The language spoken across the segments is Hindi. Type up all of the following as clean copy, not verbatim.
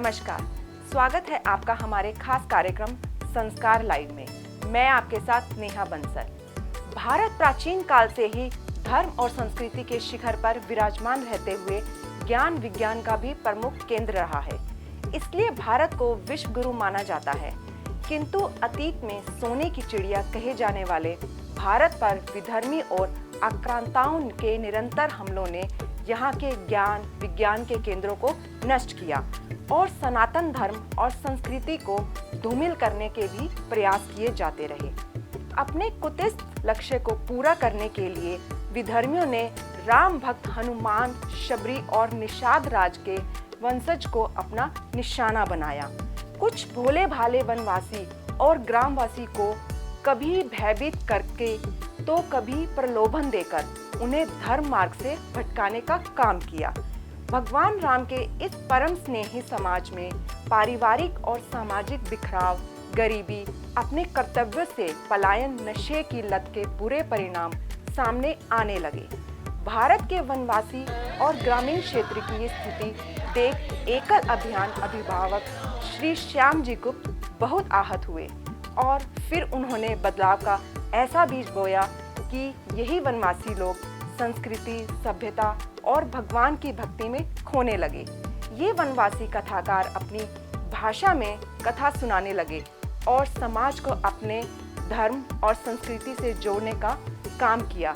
नमस्कार, स्वागत है आपका हमारे खास कार्यक्रम संस्कार लाइव में। मैं आपके साथ नेहा बंसल। भारत प्राचीन काल से ही धर्म और संस्कृति के शिखर पर विराजमान रहते हुए ज्ञान विज्ञान का भी प्रमुख केंद्र रहा है। इसलिए भारत को विश्व गुरु माना जाता है। किंतु अतीत में सोने की चिड़िया कहे जाने वाले भारत पर विधर्मी और आक्रांताओं के निरंतर हमलों ने यहाँ के ज्ञान विज्ञान के केंद्रों को नष्ट किया और सनातन धर्म और संस्कृति को धूमिल करने के भी प्रयास किए जाते रहे। अपने कुत्सित लक्ष्य को पूरा करने के लिए विधर्मियों ने राम भक्त हनुमान, शबरी और निषाद राज के वंशज को अपना निशाना बनाया। कुछ भोले भाले वनवासी और ग्रामवासी को कभी भयभीत करके तो कभी प्रलोभन देकर उन्हें धर्म मार्ग से भटकाने का काम किया। भगवान राम के इस परम स्नेही समाज में पारिवारिक और सामाजिक बिखराव, गरीबी, अपने कर्तव्य से पलायन, नशे की लत के बुरे परिणाम सामने आने लगे। भारत के वनवासी और ग्रामीण क्षेत्र की स्थिति देख एकल अभियान अभिभावक श्री श्याम जी गुप्त बहुत आहत हुए और फिर उन्होंने बदलाव का ऐसा बीज बोया कि यही वनवासी लोग संस्कृति, सभ्यता और भगवान की भक्ति में खोने लगे। ये वनवासी कथाकार अपनी भाषा में कथा सुनाने लगे और समाज को अपने धर्म और संस्कृति से जोड़ने का काम किया।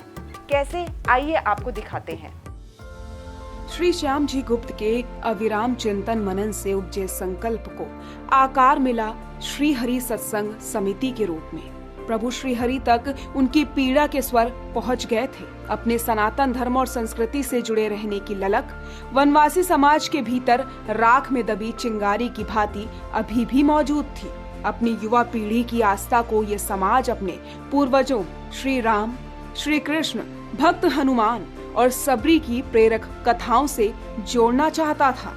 कैसे, आइए आपको दिखाते हैं। श्री श्याम जी गुप्त के अविराम चिंतन मनन से उपजे संकल्प को आकार मिला श्री हरि सत्संग समिति के रूप में। प्रभु श्री हरि तक उनकी पीड़ा के स्वर पहुंच गए थे। अपने सनातन धर्म और संस्कृति से जुड़े रहने की ललक वनवासी समाज के भीतर राख में दबी चिंगारी की भांति अभी भी मौजूद थी। अपनी युवा पीढ़ी की आस्था को ये समाज अपने पूर्वजों श्री राम, श्री कृष्ण, भक्त हनुमान और सबरी की प्रेरक कथाओं से जोड़ना चाहता था।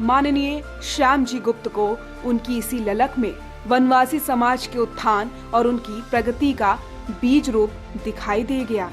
माननीय श्याम जी गुप्त को उनकी इसी ललक में वनवासी समाज के उत्थान और उनकी प्रगति का बीज रूप दिखाई दे गया।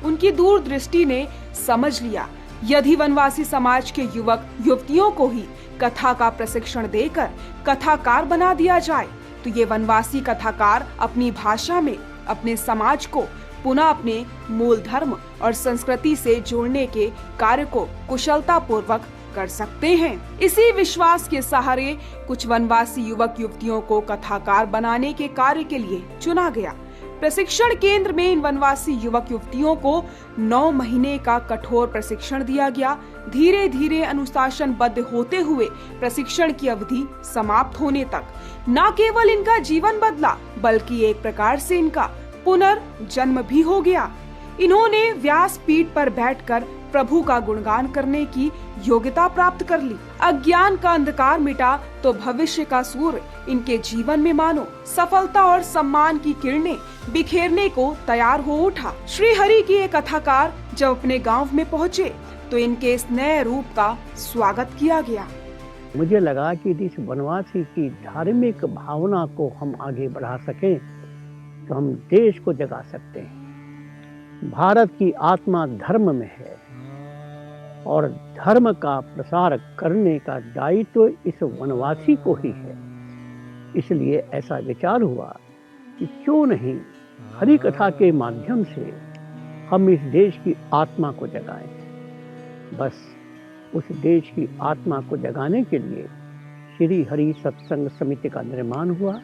उनकी दूरदृष्टि ने समझ लिया, यदि वनवासी समाज के युवक युवतियों को ही कथा का प्रशिक्षण देकर कथाकार बना दिया जाए तो ये वनवासी कथाकार अपनी भाषा में अपने समाज को पुनः अपने मूल धर्म और संस्कृति से जोड़ने के कार्य को कुशलता पूर्वक कर सकते हैं। इसी विश्वास के सहारे कुछ वनवासी युवक युवतियों को कथाकार बनाने के कार्य के लिए चुना गया। प्रशिक्षण केंद्र में इन वनवासी युवक युवतियों को 9 महीने का कठोर प्रशिक्षण दिया गया। धीरे धीरे अनुशासनबद्ध होते हुए प्रशिक्षण की अवधि समाप्त होने तक न केवल इनका जीवन बदला बल्कि एक प्रकार से इनका पुनर्जन्म भी हो गया। इन्होंने व्यास पीठ पर बैठकर प्रभु का गुणगान करने की योग्यता प्राप्त कर ली। अज्ञान का अंधकार मिटा तो भविष्य का सूर्य इनके जीवन में मानो सफलता और सम्मान की किरणें बिखेरने को तैयार हो उठा। श्री हरि की ये कथाकार जब अपने गांव में पहुँचे तो इनके इस नए रूप का स्वागत किया गया। मुझे लगा कि इस वनवासी की धार्मिक भावना को हम आगे बढ़ा सकें तो हम देश को जगा सकते हैं। भारत की आत्मा धर्म में है और धर्म का प्रसार करने का दायित्व इस वनवासी को ही है। इसलिए ऐसा विचार हुआ कि क्यों नहीं हरि कथा के माध्यम से हम इस देश की आत्मा को जगाएं। बस उस देश की आत्मा को जगाने के लिए श्री हरि सत्संग समिति का निर्माण हुआ,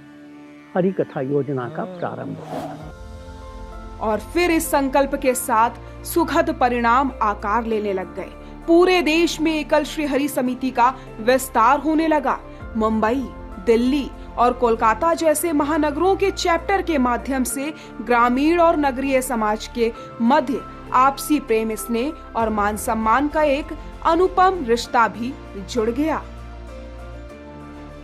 हरि कथा योजना का प्रारंभ हुआ और फिर इस संकल्प के साथ सुखद परिणाम आकार लेने लग गए। पूरे देश में एकल श्री हरि समिति का विस्तार होने लगा। मुंबई, दिल्ली और कोलकाता जैसे महानगरों के चैप्टर के माध्यम से ग्रामीण और नगरीय समाज के मध्य आपसी प्रेम, स्नेह और मान सम्मान का एक अनुपम रिश्ता भी जुड़ गया।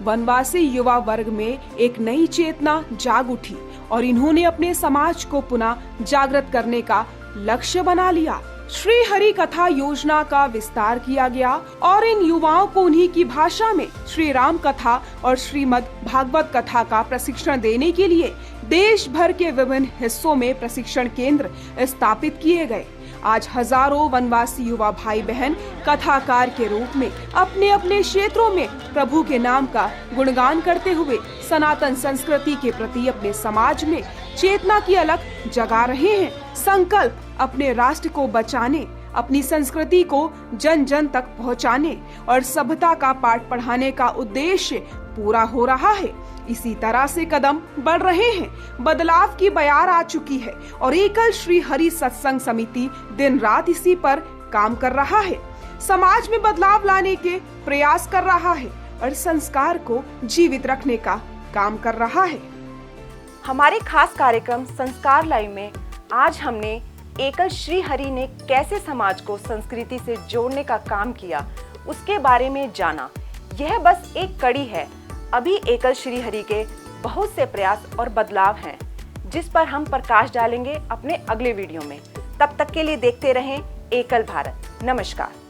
वनवासी युवा वर्ग में एक नई चेतना जाग उठी और इन्होंने अपने समाज को पुनः जागृत करने का लक्ष्य बना लिया। श्री हरि कथा योजना का विस्तार किया गया और इन युवाओं को उन्हीं की भाषा में श्री राम कथा और श्रीमद् भागवत कथा का प्रशिक्षण देने के लिए देश भर के विभिन्न हिस्सों में प्रशिक्षण केंद्र स्थापित किए गए। आज हजारों वनवासी युवा भाई बहन कथाकार के रूप में अपने अपने क्षेत्रों में प्रभु के नाम का गुणगान करते हुए सनातन संस्कृति के प्रति अपने समाज में चेतना की अलख जगा रहे हैं। संकल्प अपने राष्ट्र को बचाने, अपनी संस्कृति को जन जन तक पहुंचाने और सभ्यता का पाठ पढ़ाने का उद्देश्य पूरा हो रहा है। इसी तरह से कदम बढ़ रहे हैं। बदलाव की बयार आ चुकी है और एकल श्री हरि सत्संग समिति दिन रात इसी पर काम कर रहा है। समाज में बदलाव लाने के प्रयास कर रहा है और संस्कार को जीवित रखने का काम कर रहा है। हमारे खास कार्यक्रम संस्कार लाइव में आज हमने एकल श्री हरि ने कैसे समाज को संस्कृति से जोड़ने का काम किया उसके बारे में जाना। यह बस एक कड़ी है। अभी एकल श्री हरि के बहुत से प्रयास और बदलाव हैं जिस पर हम प्रकाश डालेंगे अपने अगले वीडियो में। तब तक के लिए देखते रहें एकल भारत। नमस्कार।